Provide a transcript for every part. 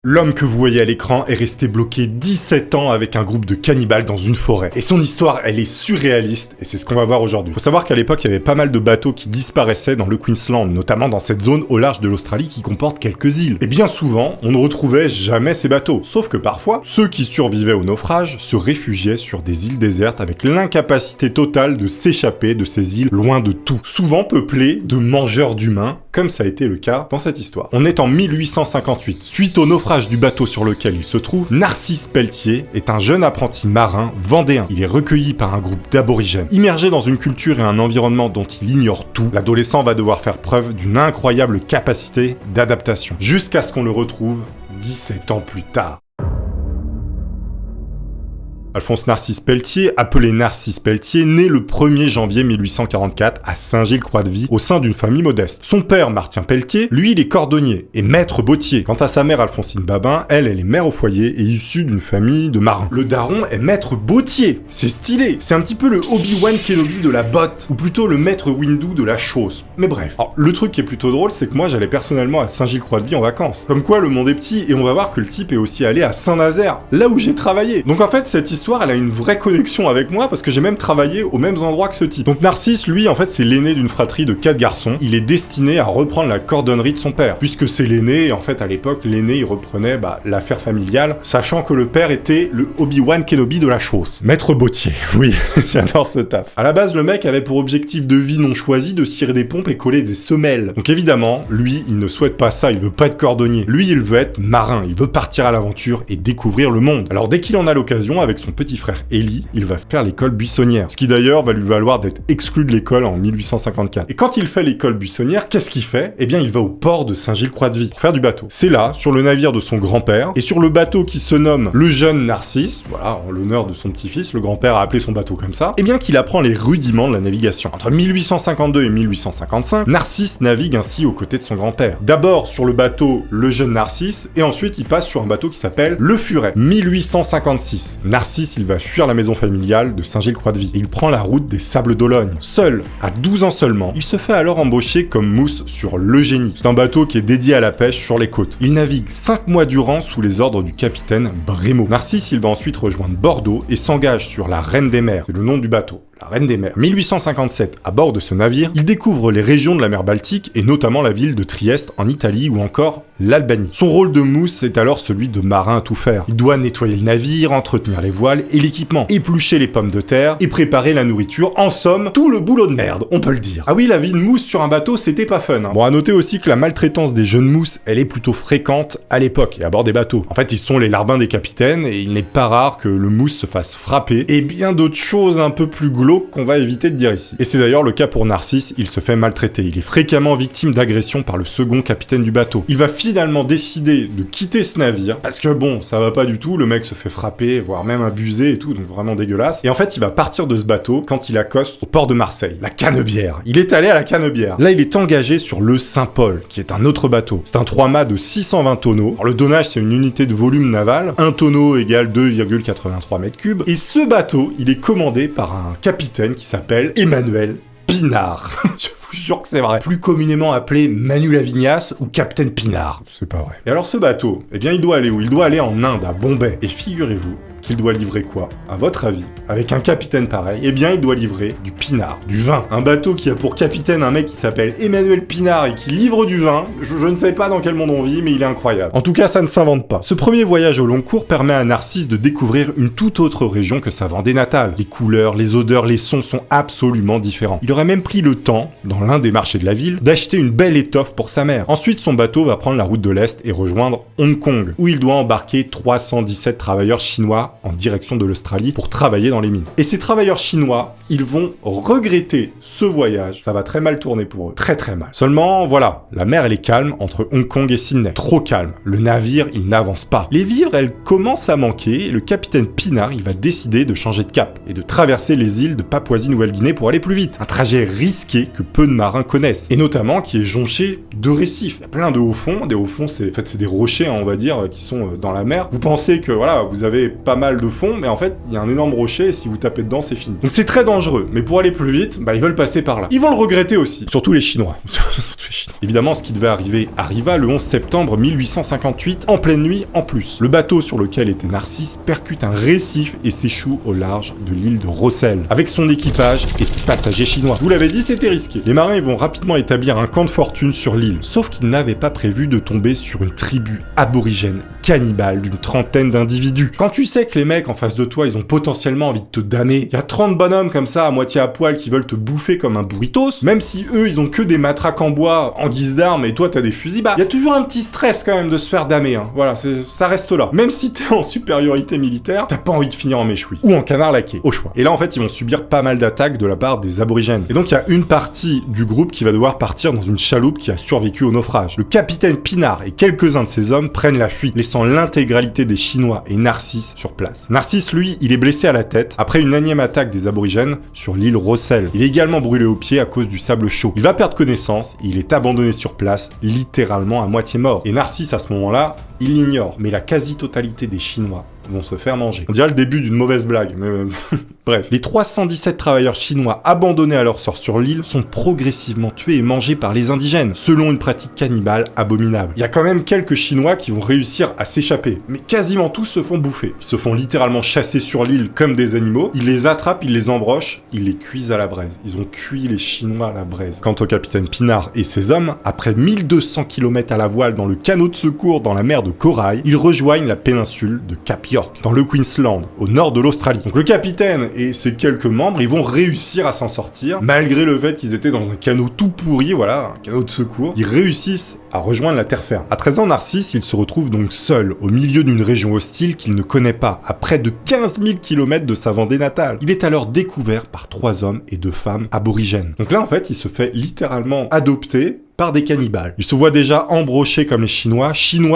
L'homme que vous voyez à l'écran est resté bloqué 17 ans avec un groupe de cannibales dans une forêt. Et son histoire, elle est surréaliste, et c'est ce qu'on va voir aujourd'hui. Faut savoir qu'à l'époque, il y avait pas mal de bateaux qui disparaissaient dans le Queensland, notamment dans cette zone au large de l'Australie qui comporte quelques îles. Et bien souvent, on ne retrouvait jamais ces bateaux. Sauf que parfois, ceux qui survivaient au naufrage se réfugiaient sur des îles désertes avec l'incapacité totale de s'échapper de ces îles loin de tout. Souvent peuplées de mangeurs d'humains, comme ça a été le cas dans cette histoire. On est en 1858. Suite au naufrage du bateau sur lequel il se trouve, Narcisse Pelletier est un jeune apprenti marin vendéen. Il est recueilli par un groupe d'aborigènes. Immergé dans une culture et un environnement dont il ignore tout, l'adolescent va devoir faire preuve d'une incroyable capacité d'adaptation, jusqu'à ce qu'on le retrouve 17 ans plus tard. Alphonse Narcisse Pelletier, appelé Narcisse Pelletier, né le 1er janvier 1844 à Saint-Gilles-Croix-de-Vie, au sein d'une famille modeste. Son père, Martin Pelletier, lui, il est cordonnier et maître bottier. Quant à sa mère, Alphonsine Babin, elle est mère au foyer et issue d'une famille de marins. Le daron est maître bottier. C'est stylé. C'est un petit peu le Obi-Wan Kenobi de la botte, ou plutôt le maître Windu de la chose. Mais bref. Alors, le truc qui est plutôt drôle, c'est que moi, j'allais personnellement à Saint-Gilles-Croix-de-Vie en vacances. Comme quoi, le monde est petit, et on va voir que le type est aussi allé à Saint-Nazaire, là où j'ai travaillé. Donc en fait, cette histoire, elle a une vraie connexion avec moi parce que j'ai même travaillé aux mêmes endroits que ce type. Donc Narcisse, lui, en fait, c'est l'aîné d'une fratrie de 4 garçons. Il est destiné à reprendre la cordonnerie de son père. Puisque c'est l'aîné, et en fait, à l'époque, l'aîné, il reprenait l'affaire familiale, sachant que le père était le Obi-Wan Kenobi de la chose. Maître bottier, oui, j'adore ce taf. À la base, le mec avait pour objectif de vie non choisi de cirer des pompes et coller des semelles. Donc évidemment, lui, il ne souhaite pas ça, il veut pas être cordonnier. Lui, il veut être marin, il veut partir à l'aventure et découvrir le monde. Alors dès qu'il en a l'occasion, avec son petit frère Élie, il va faire l'école buissonnière, ce qui d'ailleurs va lui valoir d'être exclu de l'école en 1854. Et quand il fait l'école buissonnière, qu'est-ce qu'il fait? Eh bien, il va au port de Saint-Gilles-Croix-de-Vie pour faire du bateau. C'est là, sur le navire de son grand-père, et sur le bateau qui se nomme le jeune Narcisse, voilà, en l'honneur de son petit-fils, le grand-père a appelé son bateau comme ça, eh bien qu'il apprend les rudiments de la navigation. Entre 1852 et 1855, Narcisse navigue ainsi aux côtés de son grand-père. D'abord sur le bateau le jeune Narcisse, et ensuite il passe sur un bateau qui s'appelle le Furet. 1856, Narcisse, il va fuir la maison familiale de Saint-Gilles-Croix-de-Vie et il prend la route des Sables d'Olonne. Seul, à 12 ans seulement, il se fait alors embaucher comme mousse sur le Génie. C'est un bateau qui est dédié à la pêche sur les côtes. Il navigue 5 mois durant sous les ordres du capitaine Brémaud. Narcisse, il va ensuite rejoindre Bordeaux et s'engage sur la Reine des Mers, c'est le nom du bateau. La Reine des Mers. 1857, à bord de ce navire, il découvre les régions de la mer Baltique et notamment la ville de Trieste en Italie ou encore l'Albanie. Son rôle de mousse est alors celui de marin à tout faire. Il doit nettoyer le navire, entretenir les voiles et l'équipement, éplucher les pommes de terre et préparer la nourriture. En somme, tout le boulot de merde, on peut le dire. Ah oui, la vie de mousse sur un bateau, c'était pas fun. Bon, à noter aussi que la maltraitance des jeunes mousses, elle est plutôt fréquente à l'époque et à bord des bateaux. En fait, ils sont les larbins des capitaines et il n'est pas rare que le mousse se fasse frapper et bien d'autres choses un peu plus glauques qu'on va éviter de dire ici. Et c'est d'ailleurs le cas pour Narcisse, il se fait maltraiter. Il est fréquemment victime d'agressions par le second capitaine du bateau. Il va finalement décider de quitter ce navire, parce que bon, ça va pas du tout, le mec se fait frapper, voire même abuser et tout, donc vraiment dégueulasse. Et en fait, il va partir de ce bateau quand il accoste au port de Marseille, la Canebière. Il est allé à la Canebière. Là, il est engagé sur le Saint-Paul, qui est un autre bateau. C'est un 3-mâts de 620 tonneaux. Alors, le tonnage, c'est une unité de volume naval. Un tonneau égale 2,83 mètres cubes. Et ce bateau, il est commandé par un capitaine qui s'appelle Emmanuel Pinard. Je vous jure que c'est vrai. Plus communément appelé Manu Lavignas ou Capitaine Pinard. C'est pas vrai. Et alors ce bateau, eh bien il doit aller où? Il doit aller en Inde, à Bombay. Et figurez-vous qu'il doit livrer quoi? À votre avis, avec un capitaine pareil, eh bien il doit livrer du pinard, du vin. Un bateau qui a pour capitaine un mec qui s'appelle Emmanuel Pinard et qui livre du vin, je ne sais pas dans quel monde on vit, mais il est incroyable. En tout cas, ça ne s'invente pas. Ce premier voyage au long cours permet à Narcisse de découvrir une toute autre région que sa Vendée natale. Les couleurs, les odeurs, les sons sont absolument différents. Il aurait même pris le temps, dans l'un des marchés de la ville, d'acheter une belle étoffe pour sa mère. Ensuite, son bateau va prendre la route de l'Est et rejoindre Hong Kong, où il doit embarquer 317 travailleurs chinois en direction de l'Australie pour travailler dans les mines. Et ces travailleurs chinois, ils vont regretter ce voyage. Ça va très mal tourner pour eux. Très très mal. Seulement, voilà, la mer elle est calme entre Hong Kong et Sydney. Trop calme. Le navire, il n'avance pas. Les vivres, elles commencent à manquer et le capitaine Pinard, il va décider de changer de cap et de traverser les îles de Papouasie-Nouvelle-Guinée pour aller plus vite. Un trajet risqué que peu de marins connaissent. Et notamment qui est jonché de récifs. Il y a plein de hauts fonds. Des hauts fonds, c'est des rochers, hein, on va dire, qui sont dans la mer. Vous pensez que, voilà, vous avez pas mal de fond, mais en fait, il y a un énorme rocher, et si vous tapez dedans, c'est fini. Donc c'est très dangereux, mais pour aller plus vite, ils veulent passer par là. Ils vont le regretter aussi, surtout les Chinois. Évidemment, ce qui devait arriver arriva le 11 septembre 1858, en pleine nuit en plus. Le bateau sur lequel était Narcisse percute un récif et s'échoue au large de l'île de Rossel, avec son équipage et ses passagers chinois. Je vous l'avais dit, c'était risqué. Les marins vont rapidement établir un camp de fortune sur l'île, sauf qu'ils n'avaient pas prévu de tomber sur une tribu aborigène, cannibale, d'une trentaine d'individus. Quand tu sais que les mecs en face de toi, ils ont potentiellement envie de te damer, il y a 30 bonhommes comme ça, à moitié à poil, qui veulent te bouffer comme un burritos, même si eux, ils ont que des matraques en bois en guise d'armes et toi, t'as des fusils, il y a toujours un petit stress quand même de se faire damer, hein. Voilà, ça reste là. Même si t'es en supériorité militaire, t'as pas envie de finir en méchoui. Ou en canard laqué, au choix. Et là, en fait, ils vont subir pas mal d'attaques de la part des aborigènes. Et donc, il y a une partie du groupe qui va devoir partir dans une chaloupe qui a survécu au naufrage. Le capitaine Pinard et quelques-uns de ses hommes prennent la fuite, laissant l'intégralité des Chinois et Narcisse sur place. Narcisse, lui, il est blessé à la tête après une énième attaque des aborigènes sur l'île Rossel. Il est également brûlé aux pieds à cause du sable chaud. Il va perdre connaissance et il est abandonné sur place, littéralement à moitié mort. Et Narcisse, à ce moment-là, il l'ignore, mais la quasi-totalité des Chinois vont se faire manger. On dirait le début d'une mauvaise blague, mais bref. Les 317 travailleurs chinois abandonnés à leur sort sur l'île sont progressivement tués et mangés par les indigènes, selon une pratique cannibale abominable. Il y a quand même quelques Chinois qui vont réussir à s'échapper, mais quasiment tous se font bouffer. Ils se font littéralement chasser sur l'île comme des animaux, ils les attrapent, ils les embrochent, ils les cuisent à la braise. Ils ont cuit les Chinois à la braise. Quant au capitaine Pinard et ses hommes, après 1200 km à la voile dans le canot de secours dans la mer de Corail, ils rejoignent la péninsule de Cap York, dans le Queensland, au nord de l'Australie. Donc le capitaine et ses quelques membres, ils vont réussir à s'en sortir, malgré le fait qu'ils étaient dans un canot tout pourri, voilà, un canot de secours. Ils réussissent à rejoindre la terre ferme. À 13 ans, Narcisse, il se retrouve donc seul, au milieu d'une région hostile qu'il ne connaît pas, à près de 15 000 km de sa Vendée natale. Il est alors découvert par 3 hommes et 2 femmes aborigènes. Donc là, en fait, il se fait littéralement adopter par des cannibales. Il se voit déjà embroché comme les Chinois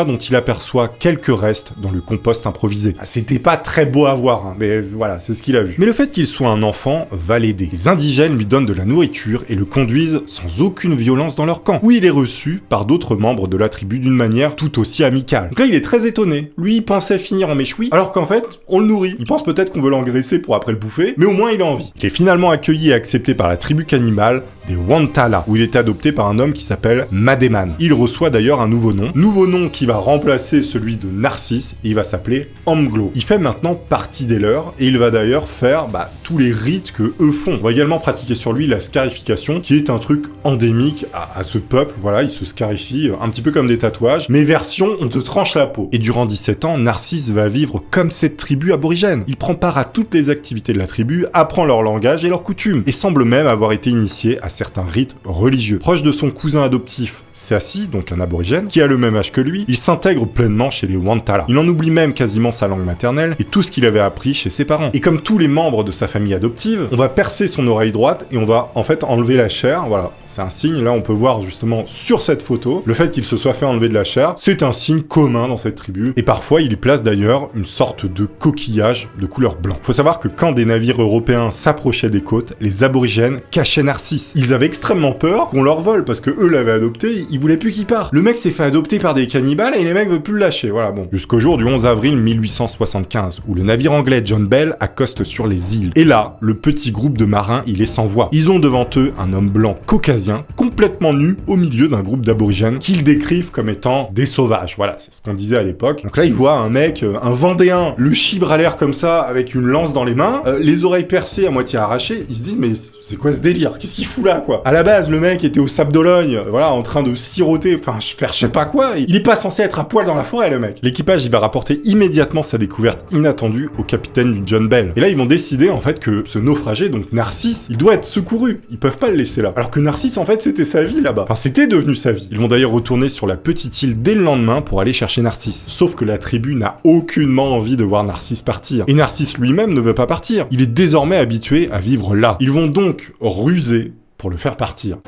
dont il aperçoit quelques restes dans le compost improvisé. Ah, c'était pas très beau à voir, hein, mais voilà, c'est ce qu'il a vu. Mais le fait qu'il soit un enfant va l'aider. Les indigènes lui donnent de la nourriture et le conduisent sans aucune violence dans leur camp, où il est reçu par d'autres membres de la tribu d'une manière tout aussi amicale. Donc là, il est très étonné. Lui, il pensait finir en méchoui, alors qu'en fait, on le nourrit. Il pense peut-être qu'on veut l'engraisser pour après le bouffer, mais au moins il a envie. Il est finalement accueilli et accepté par la tribu cannibale des Wantala, où il était adopté par un homme qui s'appelle Mademan. Il reçoit d'ailleurs un nouveau nom qui va remplacer celui de Narcisse, et il va s'appeler Amglo. Il fait maintenant partie des leurs, et il va d'ailleurs faire tous les rites que eux font. On va également pratiquer sur lui la scarification, qui est un truc endémique à ce peuple. Voilà, il se scarifie un petit peu comme des tatouages, mais version on te tranche la peau. Et durant 17 ans, Narcisse va vivre comme cette tribu aborigène. Il prend part à toutes les activités de la tribu, apprend leur langage et leurs coutumes, et semble même avoir été initié à certains rites religieux. Proche de son cousin adoptif, Sassi, donc un aborigène, qui a le même âge que lui, il s'intègre pleinement chez les Wantala. Il en oublie même quasiment sa langue maternelle et tout ce qu'il avait appris chez ses parents. Et comme tous les membres de sa famille adoptive, on va percer son oreille droite et on va en fait enlever la chair. Voilà, c'est un signe, là on peut voir justement sur cette photo, le fait qu'il se soit fait enlever de la chair, c'est un signe commun dans cette tribu. Et parfois il y place d'ailleurs une sorte de coquillage de couleur blanc. Faut savoir que quand des navires européens s'approchaient des côtes, les aborigènes cachaient Narcisse. Ils avaient extrêmement peur qu'on leur vole parce que eux l'avaient adopté, ils voulaient plus qu'il parte. Le mec s'est fait adopter par des cannibales et les mecs veulent plus le lâcher, voilà bon. Jusqu'au jour du 11 avril 1875, où le navire anglais John Bell accoste sur les îles. Et là, le petit groupe de marins, il est sans voix. Ils ont devant eux un homme blanc caucasien, complètement nu, au milieu d'un groupe d'aborigènes, qu'ils décrivent comme étant des sauvages. Voilà, c'est ce qu'on disait à l'époque. Donc là, ils voient un mec, un Vendéen, le chibre à l'air comme ça, avec une lance dans les mains, les oreilles percées à moitié arrachées. Ils se disent, mais c'est quoi ce délire? Qu'est-ce qu'il fout là, quoi? À la base, le mec était au Sable d'Olonne, voilà, en train de siroter, enfin, faire je sais pas quoi. Il est pas censé être à poil dans la forêt, le mec. L'équipage, il va rapporter immédiatement sa découverte inattendue au capitaine du John Bell. Et là, ils vont décider, en fait, que ce naufragé, donc Narcisse, il doit être secouru. Ils peuvent pas le laisser là. Alors que Narcisse, en fait, c'était sa vie là-bas. Enfin, c'était devenu sa vie. Ils vont d'ailleurs retourner sur la petite île dès le lendemain pour aller chercher Narcisse. Sauf que la tribu n'a aucunement envie de voir Narcisse partir. Et Narcisse lui-même ne veut pas partir. Il est désormais habitué à vivre là. Ils vont donc ruser pour le faire partir.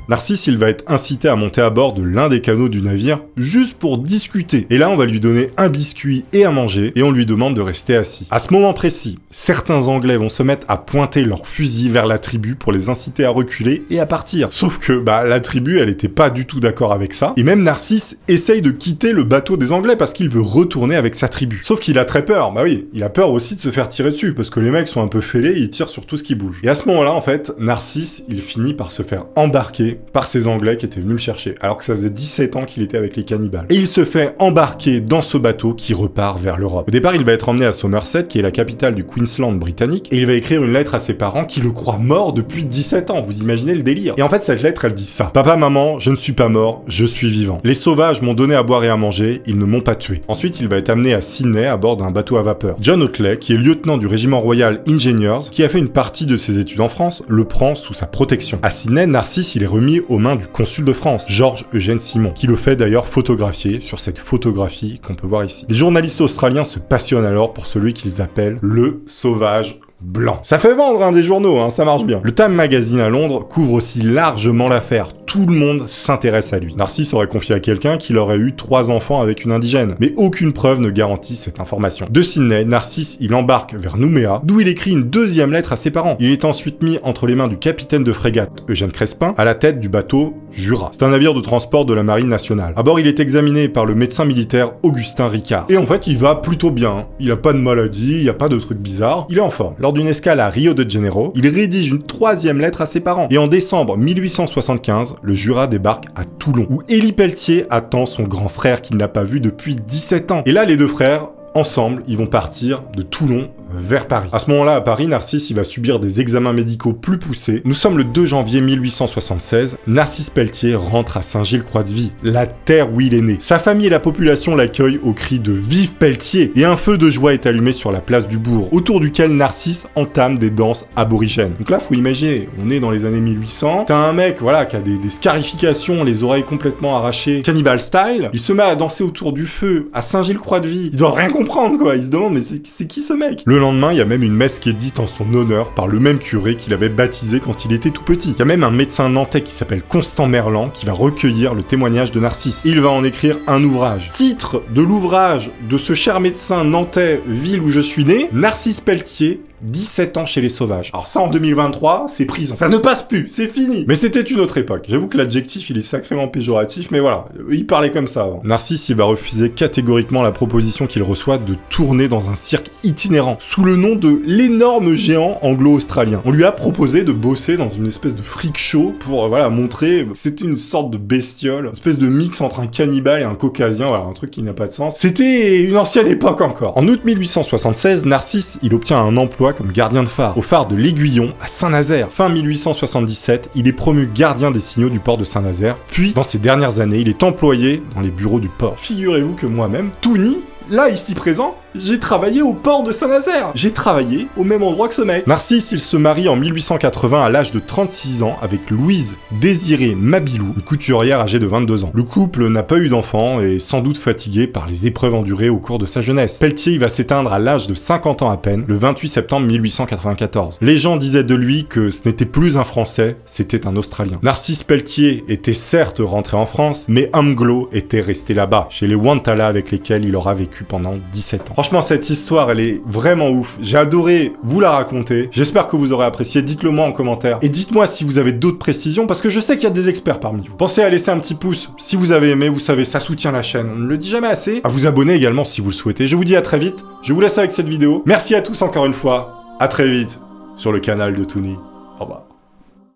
Narcisse, il va être incité à monter à bord de l'un des canots du navire, juste pour discuter. Et là, on va lui donner un biscuit et à manger, et on lui demande de rester assis. À ce moment précis, certains Anglais vont se mettre à pointer leurs fusils vers la tribu pour les inciter à reculer et à partir. Sauf que, la tribu, elle était pas du tout d'accord avec ça, et même Narcisse essaye de quitter le bateau des Anglais parce qu'il veut retourner avec sa tribu. Sauf qu'il a très peur, oui, il a peur aussi de se faire tirer dessus, parce que les mecs sont un peu fêlés et ils tirent sur tout ce qui bouge. Et à ce moment-là, en fait, Narcisse, il finit par se faire embarquer par ces Anglais qui étaient venus le chercher, alors que ça faisait 17 ans qu'il était avec les cannibales. Et il se fait embarquer dans ce bateau qui repart vers l'Europe. Au départ, il va être emmené à Somerset, qui est la capitale du Queensland britannique, et il va écrire une lettre à ses parents qui le croient mort depuis 17 ans. Vous imaginez le délire. Et en fait, cette lettre, elle dit ça. Papa, maman, je ne suis pas mort, je suis vivant. Les sauvages m'ont donné à boire et à manger, ils ne m'ont pas tué. Ensuite, il va être amené à Sydney à bord d'un bateau à vapeur. John Otley, qui est lieutenant du régiment Royal Engineers, qui a fait une partie de ses études en France, le prend sous sa protection. À Sydney, Narcisse, il est remis aux mains du consul de France, Georges-Eugène Simon, qui le fait d'ailleurs photographier sur cette photographie qu'on peut voir ici. Les journalistes australiens se passionnent alors pour celui qu'ils appellent le sauvage blanc. Ça fait vendre des journaux, ça marche bien. Le Time Magazine à Londres couvre aussi largement l'affaire. Tout le monde s'intéresse à lui. Narcisse aurait confié à quelqu'un qu'il aurait eu 3 enfants avec une indigène, mais aucune preuve ne garantit cette information. De Sydney, Narcisse, il embarque vers Nouméa, d'où il écrit une deuxième lettre à ses parents. Il est ensuite mis entre les mains du capitaine de frégate Eugène Crespin, à la tête du bateau Jura. C'est un navire de transport de la marine nationale. À bord, il est examiné par le médecin militaire Augustin Ricard. Et en fait, il va plutôt bien. Il a pas de maladie, il y a pas de trucs bizarres. Il est en forme. Lors d'une escale à Rio de Janeiro, il rédige une 3e lettre à ses parents. Et en décembre 1875, le Jura débarque à Toulon, où Élie Pelletier attend son grand frère qu'il n'a pas vu depuis 17 ans. Et là, les deux frères, ensemble, ils vont partir de Toulon vers Paris. À ce moment-là, à Paris, Narcisse, il va subir des examens médicaux plus poussés. Nous sommes le 2 janvier 1876. Narcisse Pelletier rentre à Saint-Gilles-Croix-de-Vie, la terre où il est né. Sa famille et la population l'accueillent au cri de Vive Pelletier, et un feu de joie est allumé sur la place du bourg, autour duquel Narcisse entame des danses aborigènes. Donc là, faut imaginer, on est dans les années 1800, t'as un mec, qui a des scarifications, les oreilles complètement arrachées, cannibal style, il se met à danser autour du feu, à Saint-Gilles-Croix-de-Vie. Il doit rien comprendre, il se demande, mais c'est qui ce mec? Le lendemain, il y a même une messe qui est dite en son honneur par le même curé qu'il avait baptisé quand il était tout petit. Il y a même un médecin nantais qui s'appelle Constant Merlan qui va recueillir le témoignage de Narcisse. Il va en écrire un ouvrage. Titre de l'ouvrage de ce cher médecin nantais, ville où je suis né, Narcisse Pelletier, 17 ans chez les sauvages. Alors ça, en 2023, c'est prison. Ça ne passe plus, c'est fini. Mais c'était une autre époque. J'avoue que l'adjectif, il est sacrément péjoratif, mais voilà, il parlait comme ça avant. Narcisse, il va refuser catégoriquement la proposition qu'il reçoit de tourner dans un cirque itinérant, sous le nom de l'énorme géant anglo-australien. On lui a proposé de bosser dans une espèce de freak show pour, montrer, c'était une sorte de bestiole, une espèce de mix entre un cannibale et un caucasien, un truc qui n'a pas de sens. C'était une ancienne époque encore. En août 1876, Narcisse, il obtient un emploi comme gardien de phare, au phare de l'Aiguillon, à Saint-Nazaire. Fin 1877, il est promu gardien des signaux du port de Saint-Nazaire, puis, dans ses dernières années, il est employé dans les bureaux du port. Figurez-vous que moi-même, tout nu, là, ici présent, j'ai travaillé au port de Saint-Nazaire. J'ai travaillé au même endroit que ce mec. Narcisse, il se marie en 1880 à l'âge de 36 ans avec Louise Désirée Mabilou, une couturière âgée de 22 ans. Le couple n'a pas eu d'enfant et est sans doute fatigué par les épreuves endurées au cours de sa jeunesse. Pelletier, il va s'éteindre à l'âge de 50 ans à peine, le 28 septembre 1894. Les gens disaient de lui que ce n'était plus un Français, c'était un Australien. Narcisse Pelletier était certes rentré en France, mais Amglo était resté là-bas, chez les Wantala avec lesquels il aura vécu pendant 17 ans. Franchement, cette histoire, elle est vraiment ouf. J'ai adoré vous la raconter. J'espère que vous aurez apprécié. Dites-le moi en commentaire. Et dites-moi si vous avez d'autres précisions, parce que je sais qu'il y a des experts parmi vous. Pensez à laisser un petit pouce si vous avez aimé. Vous savez, ça soutient la chaîne. On ne le dit jamais assez. À vous abonner également si vous le souhaitez. Je vous dis à très vite. Je vous laisse avec cette vidéo. Merci à tous encore une fois. À très vite sur le canal de Toony. Au revoir.